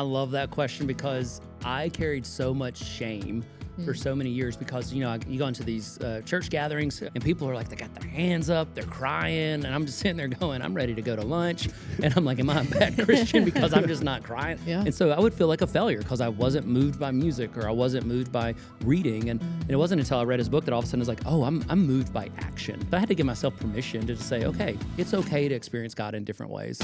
I love that question because I carried so much shame for so many years because, you go into these church gatherings and people are like, they got their hands up, they're crying. And I'm just sitting there going, I'm ready to go to lunch. And I'm like, am I a bad Christian because I'm just not crying? Yeah. And so I would feel like a failure because I wasn't moved by music or I wasn't moved by reading. And it wasn't until I read his book that all of a sudden I was like, oh, I'm moved by action. So I had to give myself permission to just say, okay, it's okay to experience God in different ways.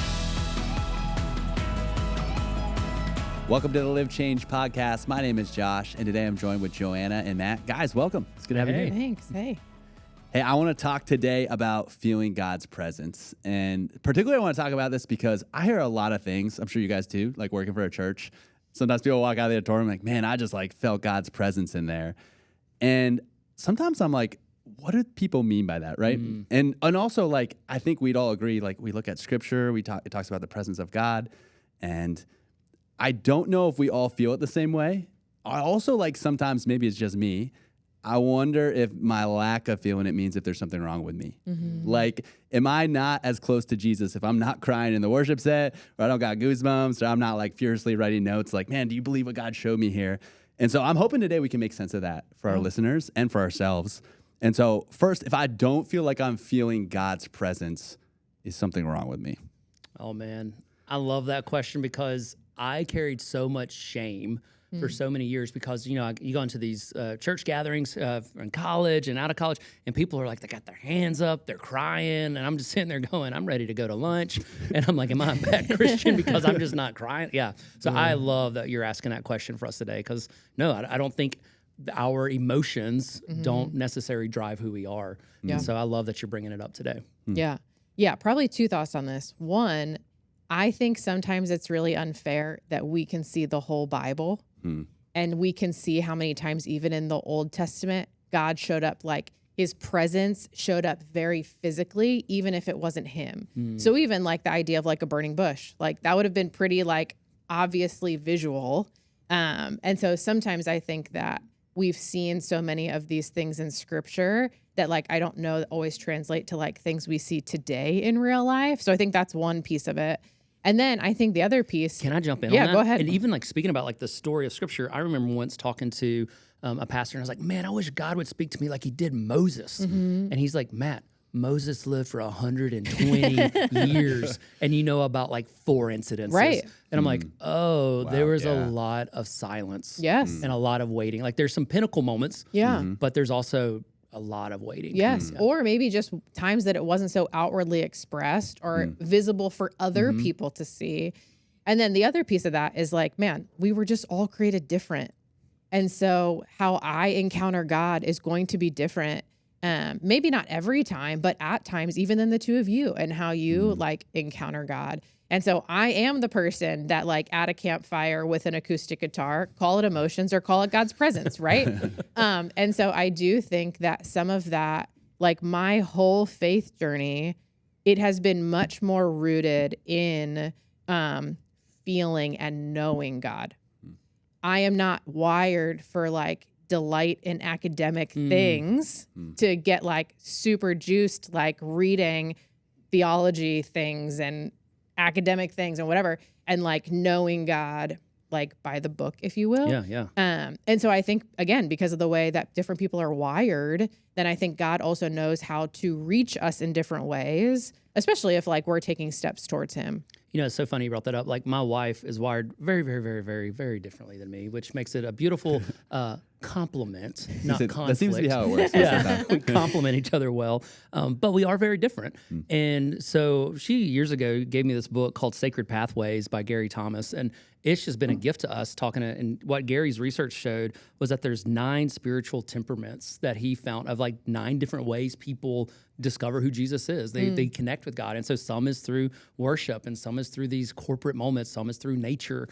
Welcome to the Live Change podcast. My name is Josh, and today I'm joined with Joanna and Matt. Guys, welcome. It's good to have you here. Thanks. Hey, I want to talk today about feeling God's presence. And particularly I want to talk about this because I hear a lot of things. I'm sure you guys do, like working for a church. Sometimes people walk out of the auditorium like, man, I just felt God's presence in there. And sometimes I'm like, what do people mean by that, right? And also, I think we'd all agree, we look at scripture, it talks about the presence of God, and I don't know if we all feel it the same way. I also sometimes maybe it's just me. I wonder if my lack of feeling it means if there's something wrong with me. Am I not as close to Jesus if I'm not crying in the worship set, or I don't got goosebumps, or I'm not furiously writing notes man, do you believe what God showed me here? And so I'm hoping today we can make sense of that for our listeners and for ourselves. And so first, if I don't feel like I'm feeling God's presence, is something wrong with me? Oh, man. I love that question because I carried so much shame for so many years because, you go into these church gatherings in college and out of college, and people are like, they got their hands up, they're crying, and I'm just sitting there going, I'm ready to go to lunch. And I'm like, am I a bad Christian because I'm just not crying? Yeah. So I love that you're asking that question for us today because, no, I don't think our emotions don't necessarily drive who we are. Yeah. And so I love that you're bringing it up today. Yeah. Probably two thoughts on this. One, I think sometimes it's really unfair that we can see the whole Bible and we can see how many times even in the Old Testament, God showed up his presence showed up very physically, even if it wasn't him. So even the idea of a burning bush, that would have been pretty obviously visual. And so sometimes I think that we've seen so many of these things in scripture that I don't know that always translate to things we see today in real life. So I think that's one piece of it. And then I think the other piece. Can I jump in on Yeah, that? go ahead. And even speaking about the story of scripture, I remember once talking to a pastor and I was like, man, I wish God would speak to me like he did Moses. And he's like, Matt, Moses lived for 120 years and you know about 4 incidences. Right. And I'm like, oh, Wow, there was yeah. a lot of silence. Yes. And a lot of waiting. There's some pinnacle moments. Yeah. But there's also a lot of waiting. Yes. Or maybe just times that it wasn't so outwardly expressed or visible for other people to see. And then the other piece of that is man, we were just all created different. And so how I encounter God is going to be different. Maybe not every time, but at times, even in the two of you and how you encounter God. And so I am the person that at a campfire with an acoustic guitar, call it emotions or call it God's presence, right? And so I do think that some of that, my whole faith journey, it has been much more rooted in feeling and knowing God. I am not wired for delight in academic things to get super juiced, reading theology things and academic things and whatever, and knowing God by the book, if you will. Yeah. And so I think, again, because of the way that different people are wired, then I think God also knows how to reach us in different ways, especially if we're taking steps towards him. It's so funny you brought that up. My wife is wired very, very, very, very, very differently than me, which makes it a beautiful compliment, not conflict. That seems to be how it works. Yeah, we complement each other well, but we are very different. And so she years ago gave me this book called Sacred Pathways by Gary Thomas, and it's just been a gift to us and what Gary's research showed was that there's 9 spiritual temperaments that he found of 9 different ways people discover who Jesus is. They connect with God. And so some is through worship and some is through these corporate moments. Some is through nature.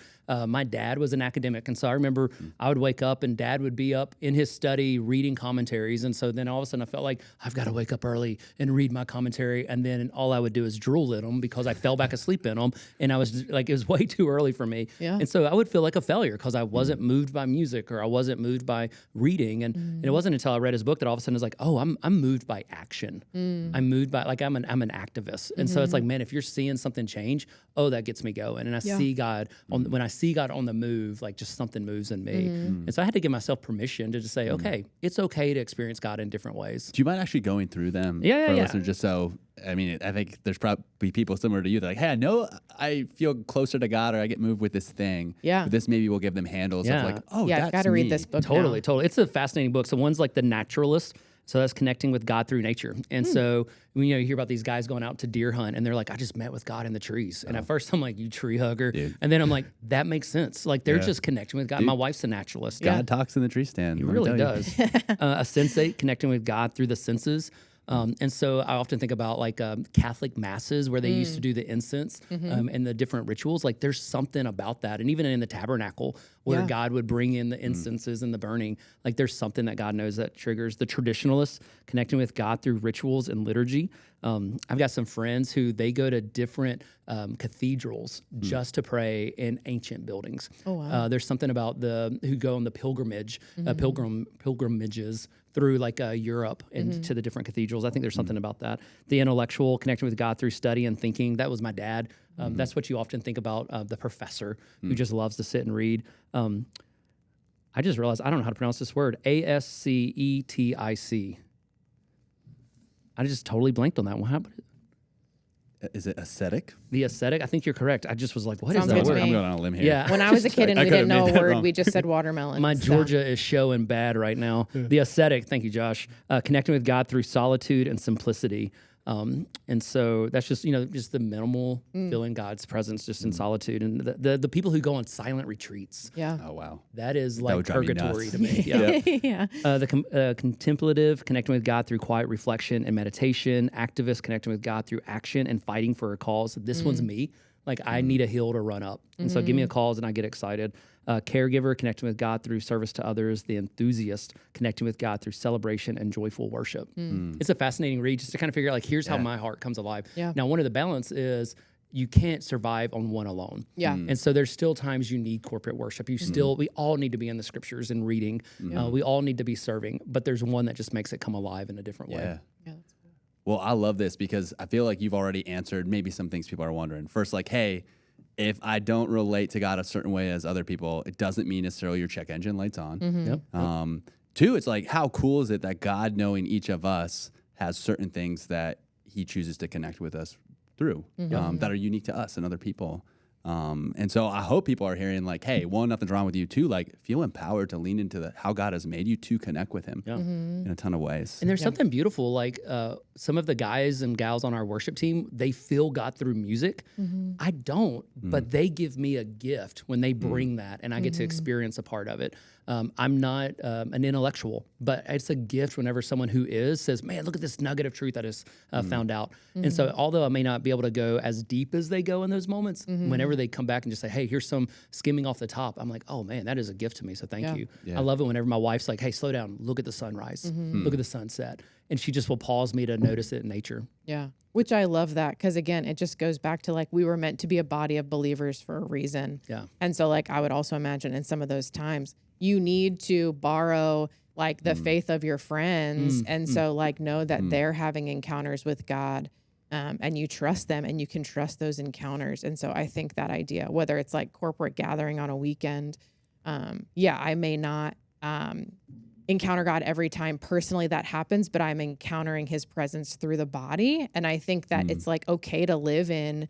My dad was an academic. And so I remember I would wake up and dad would be up in his study reading commentaries. And so then all of a sudden I felt like I've got to wake up early and read my commentary. And then all I would do is drool in them because I fell back asleep in them. And I was like, it was way too early for me. Yeah. And so I would feel like a failure because I wasn't moved by music or I wasn't moved by reading. And it wasn't until I read his book that all of a sudden I was like, oh, I'm moved by action. I'm moved by, like, I'm an activist. And so it's like, man, if you're seeing something change, oh, that gets me going. And I see God when I see God on the move, like just something moves in me. And so I had to give myself permission to just say, okay, it's okay to experience God in different ways. Do you mind actually going through them Yeah, for yeah. listeners? Just so, I mean, I think there's probably people similar to you that are like, hey, I know I feel closer to God or I get moved with this thing. Yeah. But this maybe will give them handles of like, oh, yeah, that's I've got to read me. this book. Totally. now. It's a fascinating book. So one's like The Naturalist. So that's connecting with God through nature. And so, you hear about these guys going out to deer hunt and they're like, I just met with God in the trees. And at first I'm like, you tree hugger. Dude. And then I'm like, that makes sense. Like they're just connecting with God. Dude. My wife's a naturalist. God talks in the tree stand. He let me really tell you. does. A sensate, connecting with God through the senses. And so I often think about like Catholic masses where they used to do the incense and the different rituals. Like there's something about that. And even in the tabernacle where God would bring in the incenses and the burning, like there's something that God knows that triggers the traditionalists connecting with God through rituals and liturgy. I've got some friends who they go to different cathedrals just to pray in ancient buildings. Oh, wow. There's something about who go on the pilgrimages through like Europe and to the different cathedrals. I think there's something about that. The intellectual connecting with God through study and thinking. That was my dad. That's what you often think about, the professor who just loves to sit and read. I just realized I don't know how to pronounce this word. Ascetic. I just totally blanked on that. What happened? Is it ascetic? The ascetic? I think you're correct. I just was like, what Sounds is good that to word? me. I'm going on a limb here. Yeah. When I was a kid and I we could've didn't know made a that word, wrong. we just said watermelon. My so. Georgia is showing bad right now. The ascetic, thank you, Josh, connecting with God through solitude and simplicity. And so that's just, just the minimal feeling God's presence just in solitude. And the people who go on silent retreats, Yeah. Oh, wow. that is That like would drive me purgatory nuts. to me. Yeah. Yeah. The contemplative, connecting with God through quiet reflection and meditation. Activist, connecting with God through action and fighting for a cause. This one's me. Like I need a hill to run up. And so give me a cause and I get excited. Caregiver, connecting with God through service to others. The enthusiast, connecting with God through celebration and joyful worship. It's a fascinating read just to kind of figure out like, here's how my heart comes alive. Yeah. Now, one of the balance is you can't survive on one alone. Yeah. And so there's still times you need corporate worship. We all need to be in the scriptures and reading. We all need to be serving, but there's one that just makes it come alive in a different way. Yeah. Yeah, that's cool. Well, I love this because I feel like you've already answered maybe some things people are wondering. First, like, hey, if I don't relate to God a certain way as other people, it doesn't mean necessarily your check engine light's on. Yep. Two, it's like, how cool is it that God, knowing each of us, has certain things that he chooses to connect with us through that are unique to us and other people. And so I hope people are hearing like, hey, one, nothing's wrong with you. Two, like feel empowered to lean into how God has made you to connect with him in a ton of ways. And there's something beautiful, like some of the guys and gals on our worship team, they feel God through music. I don't, but they give me a gift when they bring that and I get to experience a part of it. I'm not an intellectual, but it's a gift whenever someone who is says, man, look at this nugget of truth that is found out. And so although I may not be able to go as deep as they go in those moments, whenever they come back and just say, hey, here's some skimming off the top, I'm like, oh man, that is a gift to me. So thank you. Yeah. I love it whenever my wife's like, hey, slow down, look at the sunrise, look at the sunset. And she just will pause me to notice it in nature. Yeah. Which I love that because again, it just goes back to like we were meant to be a body of believers for a reason. Yeah. And so like I would also imagine in some of those times you need to borrow like the faith of your friends. And so like know that they're having encounters with God and you trust them and you can trust those encounters. And so I think that idea, whether it's like corporate gathering on a weekend, I may not encounter God every time personally that happens, but I'm encountering his presence through the body. And I think that it's like okay to live in,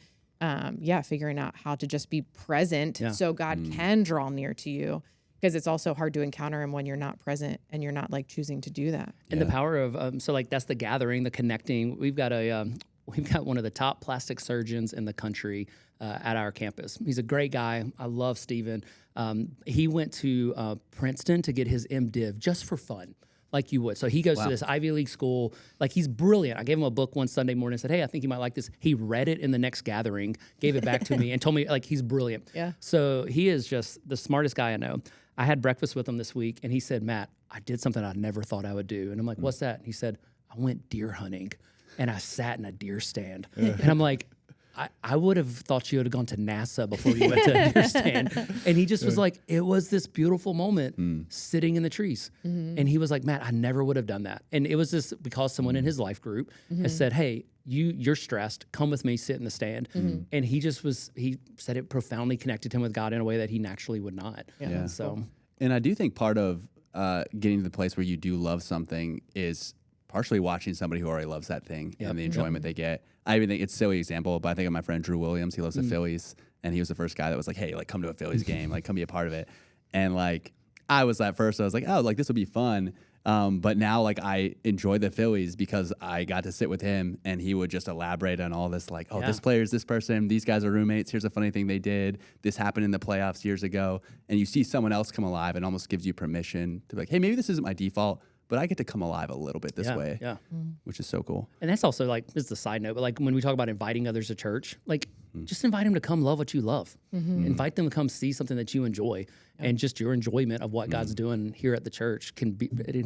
figuring out how to just be present so God can draw near to you. Because it's also hard to encounter him when you're not present and you're not like choosing to do that. And the power of, so like that's the gathering, the connecting. We've got one of the top plastic surgeons in the country at our campus. He's a great guy. I love Steven. He went to Princeton to get his MDiv just for fun, like you would. So he goes to this Ivy League school. Like he's brilliant. I gave him a book one Sunday morning and said, hey, I think you might like this. He read it in the next gathering, gave it back to me and told me like he's brilliant. Yeah. So he is just the smartest guy I know. I had breakfast with him this week, and he said, Matt, I did something I never thought I would do. And I'm like, what's that? And he said, I went deer hunting, and I sat in a deer stand. And I'm like, I would have thought you would have gone to NASA before you went to a deer stand. And he just was like, it was this beautiful moment sitting in the trees. And he was like, Matt, I never would have done that. And it was just because someone in his life group has said, hey, you're stressed. Come with me, sit in the stand. And he said it profoundly connected him with God in a way that he naturally would not. Yeah. So, And I do think part of getting to the place where you do love something is partially watching somebody who already loves that thing and the enjoyment they get. I even think it's a silly example, but I think of my friend Drew Williams. He loves the Phillies, and he was the first guy that was like, hey, like come to a Phillies game, like come be a part of it. And like I was at first, I was like, oh, like this will be fun. But now like I enjoy the Phillies because I got to sit with him and he would just elaborate on all this, like, oh, this player is this person, these guys are roommates, here's a funny thing they did, this happened in the playoffs years ago. And you see someone else come alive and almost gives you permission to be like, hey, maybe this isn't my default, but I get to come alive a little bit this way, which is so cool. And that's also like, this is a side note, but like when we talk about inviting others to church, like just invite them to come love what you love. Invite them to come see something that you enjoy. And just your enjoyment of what God's doing here at the church can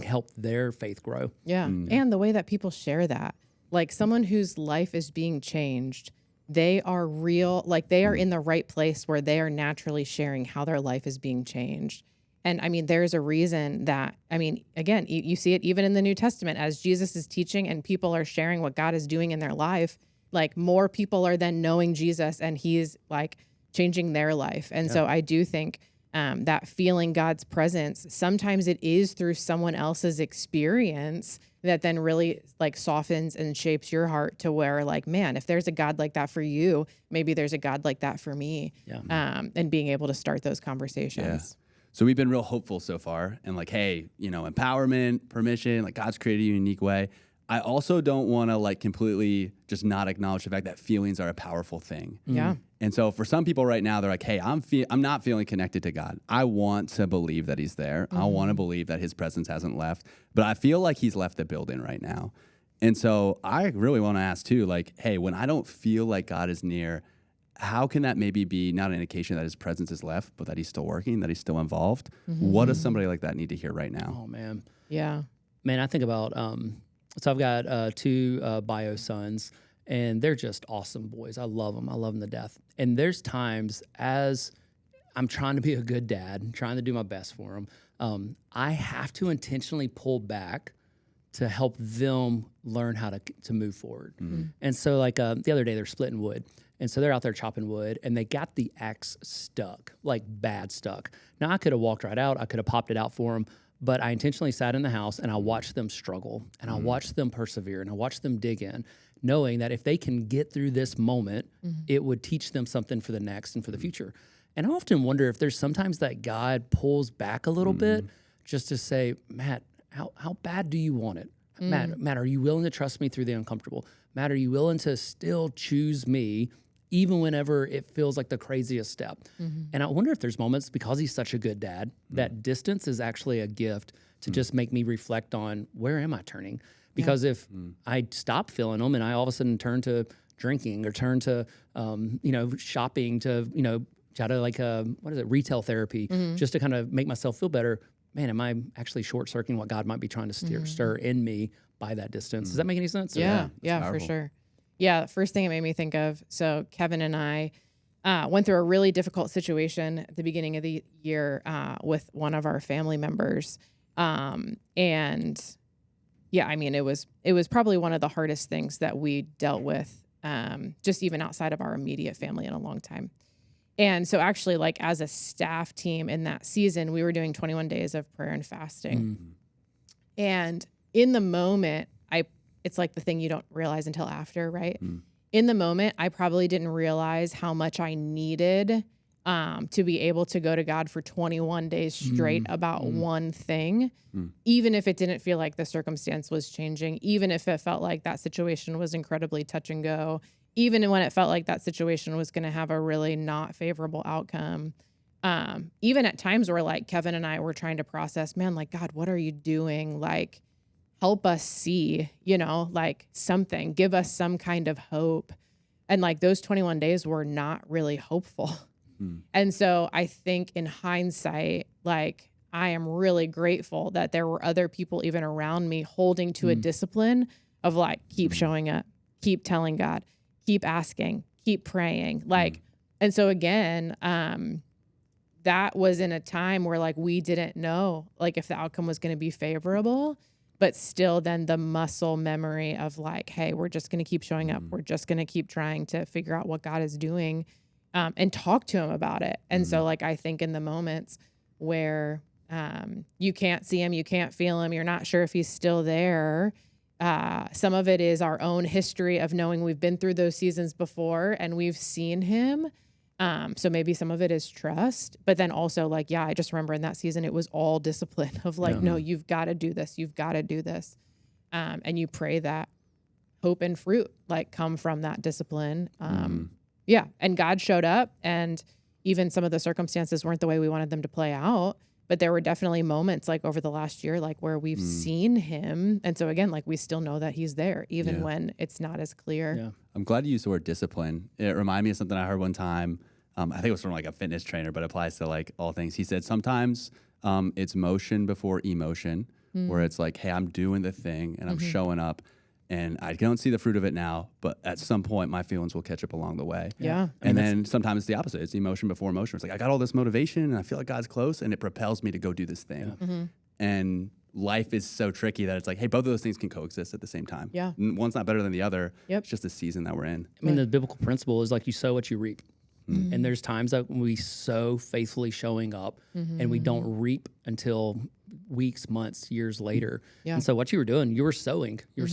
help their faith grow. Yeah. And the way that people share that, like someone whose life is being changed, they are real, like they are in the right place where they are naturally sharing how their life is being changed. And I mean, there's a reason that, I mean, again, you see it even in the New Testament as Jesus is teaching and people are sharing what God is doing in their life, like more people are then knowing Jesus and he's like changing their life. And so I do think that feeling God's presence, sometimes it is through someone else's experience that then really like softens and shapes your heart to where like, man, if there's a God like that for you, maybe there's a God like that for me. And being able to start those conversations. So we've been real hopeful so far and like, hey, you know, empowerment, permission, like God's created you in a unique way. I also don't want to like completely just not acknowledge the fact that feelings are a powerful thing. Yeah. And so for some people right now, they're like, hey, I'm not feeling connected to God. I want to believe that he's there. I want to believe that his presence hasn't left, but I feel like he's left the building right now. And so I really want to ask too, like, hey, when I don't feel like God is near, how can that maybe be not an indication that his presence is left, but that he's still working, that he's still involved? What does somebody like that need to hear right now? Oh, man. Yeah. Man, I think about, so I've got two bio sons, and they're just awesome boys. I love them to death. And there's times as I'm trying to be a good dad, trying to do my best for them, I have to intentionally pull back to help them learn how to move forward. And so like the other day, they're splitting wood. And so they're out there chopping wood, and they got the axe stuck, like bad stuck. Now, I could have walked right out. I could have popped it out for them, but I intentionally sat in the house, and I watched them struggle, and I watched them persevere, and I watched them dig in, knowing that if they can get through this moment, it would teach them something for the next and for the future. And I often wonder if there's sometimes that God pulls back a little bit just to say, Matt, how bad do you want it? Matt, are you willing to trust me through the uncomfortable? Matt, are you willing to still choose me even whenever it feels like the craziest step? And I wonder if there's moments, because he's such a good dad, that distance is actually a gift to just make me reflect on where am I turning? Because if I stop feeling them and I all of a sudden turn to drinking or turn to, shopping, to, try to like, retail therapy, just to kind of make myself feel better, man, am I actually short-circuiting what God might be trying to stir in me by that distance? Does that make any sense? Yeah, for sure. Yeah, first thing it made me think of, so Kevin and I went through a really difficult situation at the beginning of the year with one of our family members. And yeah, I mean, it was probably one of the hardest things that we dealt with, just even outside of our immediate family in a long time. And so actually, like as a staff team in that season, we were doing 21 days of prayer and fasting. And in the moment, it's like the thing you don't realize until after, right? In the moment, I probably didn't realize how much I needed to be able to go to God for 21 days straight about one thing, even if it didn't feel like the circumstance was changing, even if it felt like that situation was incredibly touch and go, even when it felt like that situation was going to have a really not favorable outcome. Even at times where like Kevin and I were trying to process, man, like, God, what are you doing? Like, help us see, like something, give us some kind of hope. And like those 21 days were not really hopeful. And so I think in hindsight, like, I am really grateful that there were other people even around me holding to a discipline of like, keep showing up, keep telling God, keep asking, keep praying. Like, and so again, that was in a time where like we didn't know like if the outcome was going to be favorable, but still then the muscle memory of like, hey, we're just going to keep showing up. We're just going to keep trying to figure out what God is doing, and talk to him about it. And so like, I think in the moments where you can't see him, you can't feel him, you're not sure if he's still there. Some of it is our own history of knowing we've been through those seasons before and we've seen him. So maybe some of it is trust, but then also like, yeah, I just remember in that season, it was all discipline of like, no, you've got to do this. You've got to do this. And you pray that hope and fruit like come from that discipline. Yeah. And God showed up, and even some of the circumstances weren't the way we wanted them to play out, but there were definitely moments like over the last year, like where we've seen him. And so again, like we still know that he's there, even when it's not as clear. Yeah. I'm glad you used the word discipline. It reminded me of something I heard one time. I think it was from like a fitness trainer, but it applies to like all things. He said sometimes it's motion before emotion, where it's like, hey, I'm doing the thing and I'm showing up, and I don't see the fruit of it now, but at some point my feelings will catch up along the way. Yeah. And then sometimes it's the opposite. It's emotion before emotion. It's like I got all this motivation and I feel like God's close, and it propels me to go do this thing. And life is so tricky that it's like, hey, both of those things can coexist at the same time. Yeah. One's not better than the other. Yep. It's just the season that we're in. I mean, the biblical principle is like you sow what you reap. And there's times that we sow faithfully showing up and we don't reap until weeks, months, years later. Yeah. And so what you were doing, you were sowing. You were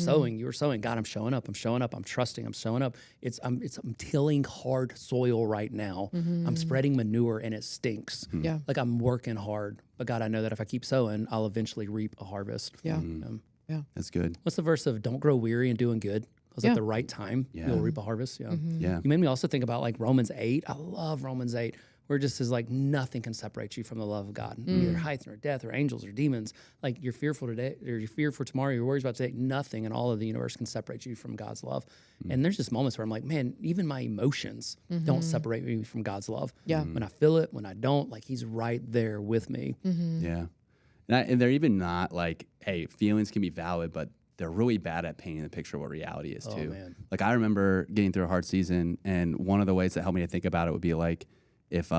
sowing. God, I'm showing up. I'm showing up. I'm trusting. I'm showing up. I'm tilling hard soil right now. I'm spreading manure and it stinks. Yeah. Like I'm working hard. But God, I know that if I keep sowing, I'll eventually reap a harvest. Yeah. That's good. What's the verse of don't grow weary in doing good? Because at the right time, you'll reap a harvest. Yeah. Yeah. You made me also think about like Romans 8. I love Romans 8, where it just is like nothing can separate you from the love of God. Neither height nor death or angels or demons. Like you're fearful today or you're feared for tomorrow, you're worried about today. Nothing in all of the universe can separate you from God's love. And there's just moments where I'm like, man, even my emotions don't separate me from God's love. Yeah. When I feel it, when I don't, like he's right there with me. Yeah. And they're even not like, hey, feelings can be valid, but they're really bad at painting the picture of what reality is too. Man. Like I remember getting through a hard season, and one of the ways that helped me to think about it would be like if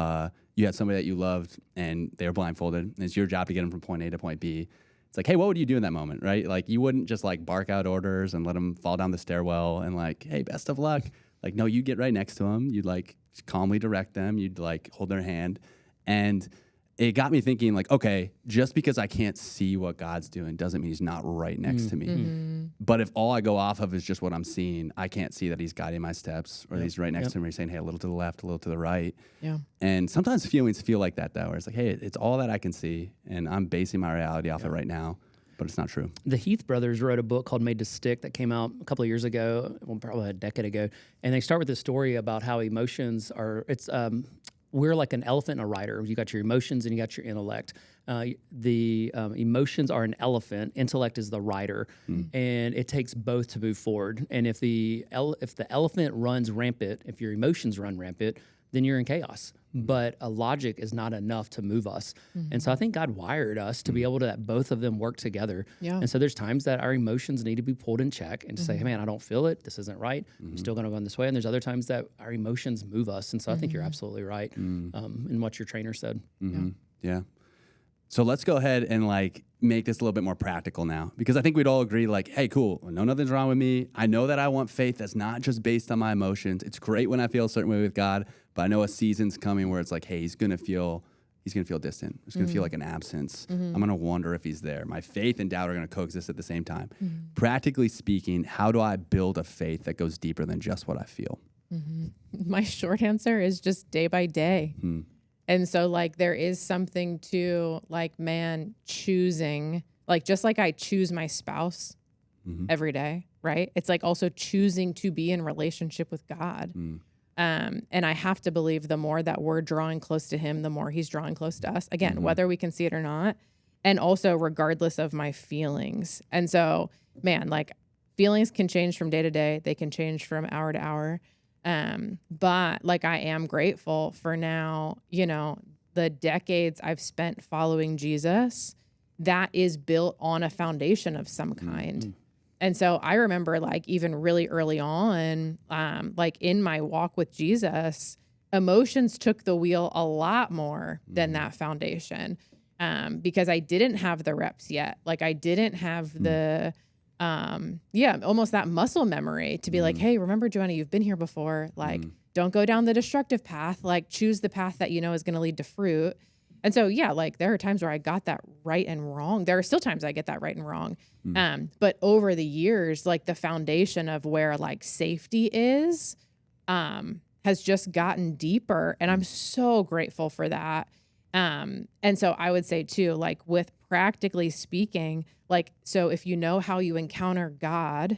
you had somebody that you loved and they were blindfolded, and it's your job to get them from point A to point B. It's like, hey, what would you do in that moment, right? Like you wouldn't just like bark out orders and let them fall down the stairwell and like, hey, best of luck. Like, no, you'd get right next to them. You'd like calmly direct them. You'd like hold their hand. And it got me thinking like, okay, just because I can't see what God's doing doesn't mean he's not right next to me. But if all I go off of is just what I'm seeing, I can't see that he's guiding my steps or that he's right next to me, saying, hey, a little to the left, a little to the right. Yeah. And sometimes feelings feel like that though, where it's like, hey, it's all that I can see and I'm basing my reality off it right now, but it's not true. The Heath brothers wrote a book called Made to Stick that came out a couple of years ago, well, probably a decade ago. And they start with this story about how emotions are, we're like an elephant and a rider. You got your emotions and you got your intellect. The emotions are an elephant. Intellect is the rider, and it takes both to move forward. And if the elephant runs rampant, if your emotions run rampant, then you're in chaos. But a logic is not enough to move us. And so I think God wired us to be able to let both of them work together. Yeah. And so there's times that our emotions need to be pulled in check and to say, hey, man, I don't feel it. This isn't right. I'm still going to go in this way. And there's other times that our emotions move us. And so I think you're absolutely right in what your trainer said. Yeah. So let's go ahead and like make this a little bit more practical now, because I think we'd all agree like, hey, cool. I know nothing's wrong with me. I know that I want faith that's not just based on my emotions. It's great when I feel a certain way with God, but I know a season's coming where it's like, hey, he's going to feel distant. It's going to feel like an absence. I'm going to wonder if he's there. My faith and doubt are going to coexist at the same time. Practically speaking, how do I build a faith that goes deeper than just what I feel? My short answer is just day by day. And so like there is something to like, man, choosing, like just like I choose my spouse every day, right? It's like also choosing to be in relationship with God. And I have to believe the more that we're drawing close to him, the more he's drawing close to us. Again, whether we can see it or not. And also regardless of my feelings. And so, man, like feelings can change from day to day. They can change from hour to hour. But like, I am grateful for now, the decades I've spent following Jesus, that is built on a foundation of some kind. And so I remember like even really early on, like in my walk with Jesus, emotions took the wheel a lot more than that foundation, because I didn't have the reps yet. Like I didn't have the, almost that muscle memory to be like, hey, remember, Joanna, you've been here before. Like, don't go down the destructive path. Like choose the path that is going to lead to fruit. And so, like there are times where I got that right and wrong. There are still times I get that right and wrong. But over the years, like the foundation of where like safety is, has just gotten deeper. And I'm so grateful for that. And so I would say too, like with practically speaking, like, so if you know how you encounter God,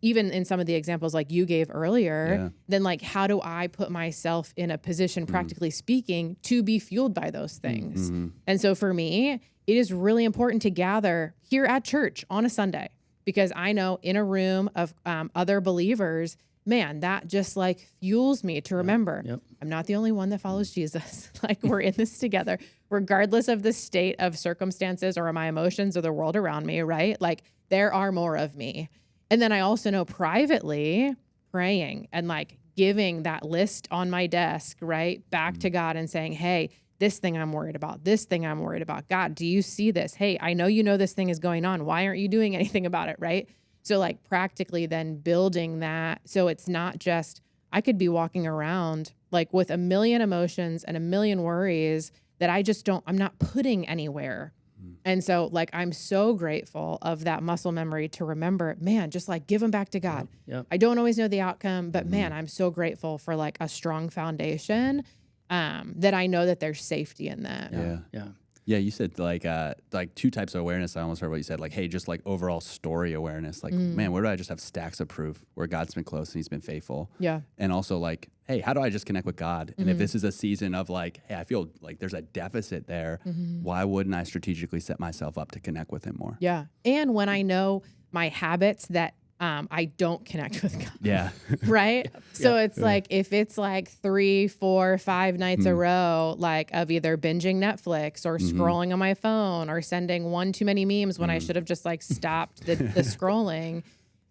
even in some of the examples like you gave earlier, then like, how do I put myself in a position, practically speaking, to be fueled by those things? And so for me, it is really important to gather here at church on a Sunday, because I know in a room of other believers, man, that just like fuels me to remember I'm not the only one that follows Jesus. Like we're in this together, regardless of the state of circumstances or my emotions or the world around me, right? Like there are more of me. And then I also know privately praying and like giving that list on my desk, right, back to God and saying, hey, this thing I'm worried about, this thing I'm worried about. God, do you see this? Hey, I know this thing is going on. Why aren't you doing anything about it, right? So like practically then building that. So it's not just, I could be walking around like with a million emotions and a million worries that I'm not putting anywhere. And so like, I'm so grateful of that muscle memory to remember, man, just like give them back to God. I don't always know the outcome, but man, I'm so grateful for like a strong foundation, that I know that there's safety in that. Yeah, you said like two types of awareness. I almost heard what you said. Like, hey, just like overall story awareness. Like, man, where do I just have stacks of proof where God's been close and he's been faithful? Yeah. And also like, hey, how do I just connect with God? And if this is a season of like, hey, I feel like there's a deficit there, why wouldn't I strategically set myself up to connect with him more? Yeah. And when I know my habits that I don't connect with God. Yeah. Right? So it's like, if it's like 3, 4, 5 nights a row, like of either binging Netflix or scrolling on my phone or sending one too many memes when I should have just like stopped the scrolling.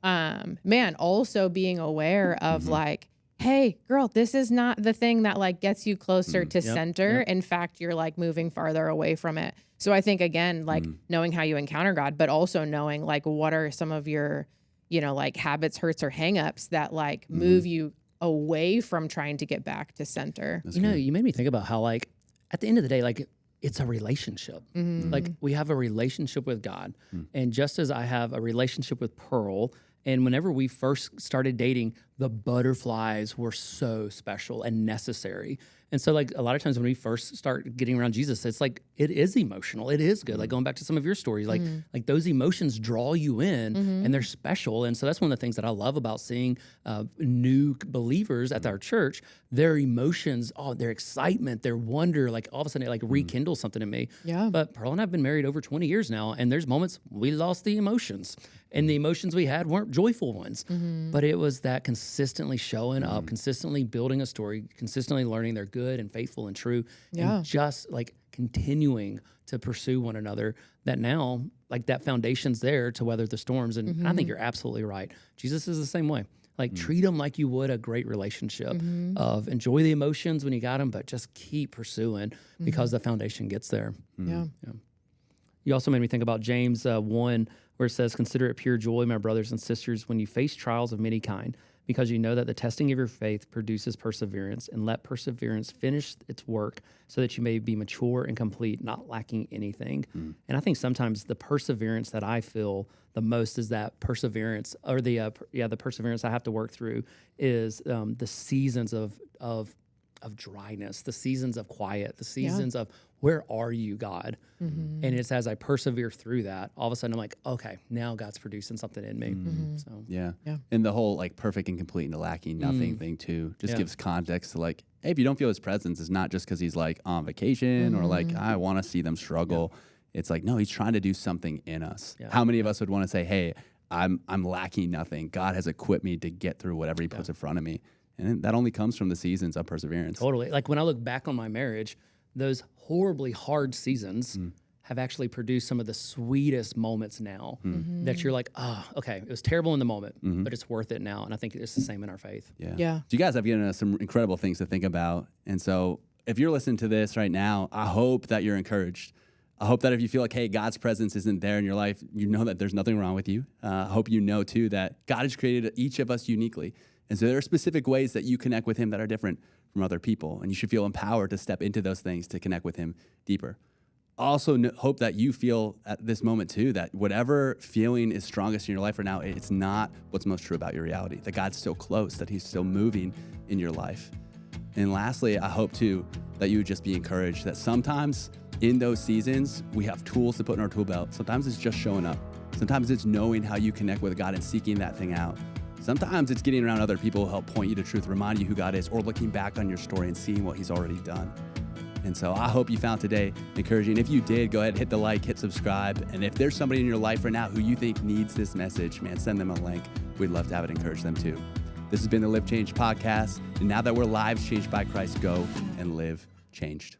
Man, also being aware of like, hey, girl, this is not the thing that like gets you closer to center. In fact, you're like moving farther away from it. So I think again, like knowing how you encounter God, but also knowing like what are some of your like habits, hurts, or hangups that like move you away from trying to get back to center. You made me think about how like at the end of the day, like it's a relationship. Like we have a relationship with God. And just as I have a relationship with Pearl, and whenever we first started dating, the butterflies were so special and necessary. And so like a lot of times when we first start getting around Jesus, it's like, it is emotional. It is good. Like going back to some of your stories, like those emotions draw you in and they're special. And so that's one of the things that I love about seeing new believers at our church, their emotions, their excitement, their wonder, like all of a sudden it like rekindles something in me. Yeah. But Pearl and I have been married over 20 years now. And there's moments we lost the emotions. And the emotions we had weren't joyful ones, but it was that consistently showing up, consistently building a story, consistently learning they're good and faithful and true, and just like continuing to pursue one another, that now like that foundation's there to weather the storms. And I think you're absolutely right. Jesus is the same way. Like treat them like you would a great relationship of enjoy the emotions when you got them, but just keep pursuing because the foundation gets there. Yeah. You also made me think about James 1, where it says, consider it pure joy, my brothers and sisters, when you face trials of many kind, because you know that the testing of your faith produces perseverance, and let perseverance finish its work so that you may be mature and complete, not lacking anything. And I think sometimes the perseverance that I feel the most is that perseverance, or the perseverance I have to work through is the seasons of dryness, the seasons of quiet, the seasons of where are you, God? And it's as I persevere through that, all of a sudden I'm like, okay, now God's producing something in me. So yeah. And the whole like perfect and complete and lacking nothing thing too just gives context to like, hey, if you don't feel his presence, it's not just because he's like on vacation or like, I want to see them struggle. It's like, no, he's trying to do something in us. How many of us would want to say, hey, I'm lacking nothing. God has equipped me to get through whatever he puts in front of me. And that only comes from the seasons of perseverance. Totally. Like when I look back on my marriage, those horribly hard seasons have actually produced some of the sweetest moments now that you're like, oh, okay, it was terrible in the moment, but it's worth it now. And I think it's the same in our faith. Yeah. So you guys have given us some incredible things to think about. And so if you're listening to this right now, I hope that you're encouraged. I hope that if you feel like, hey, God's presence isn't there in your life, you know that there's nothing wrong with you. I hope you know, too, that God has created each of us uniquely. And so there are specific ways that you connect with him that are different from other people. And you should feel empowered to step into those things to connect with him deeper. Also hope that you feel at this moment, too, that whatever feeling is strongest in your life right now, it's not what's most true about your reality, that God's still close, that he's still moving in your life. And lastly, I hope, too, that you would just be encouraged that sometimes in those seasons, we have tools to put in our tool belt. Sometimes it's just showing up. Sometimes it's knowing how you connect with God and seeking that thing out. Sometimes it's getting around other people who help point you to truth, remind you who God is, or looking back on your story and seeing what he's already done. And so I hope you found today encouraging. If you did, go ahead, hit the like, hit subscribe. And if there's somebody in your life right now who you think needs this message, man, send them a link. We'd love to have it encourage them too. This has been the Live Changed podcast. And now that we're lives changed by Christ, go and live changed.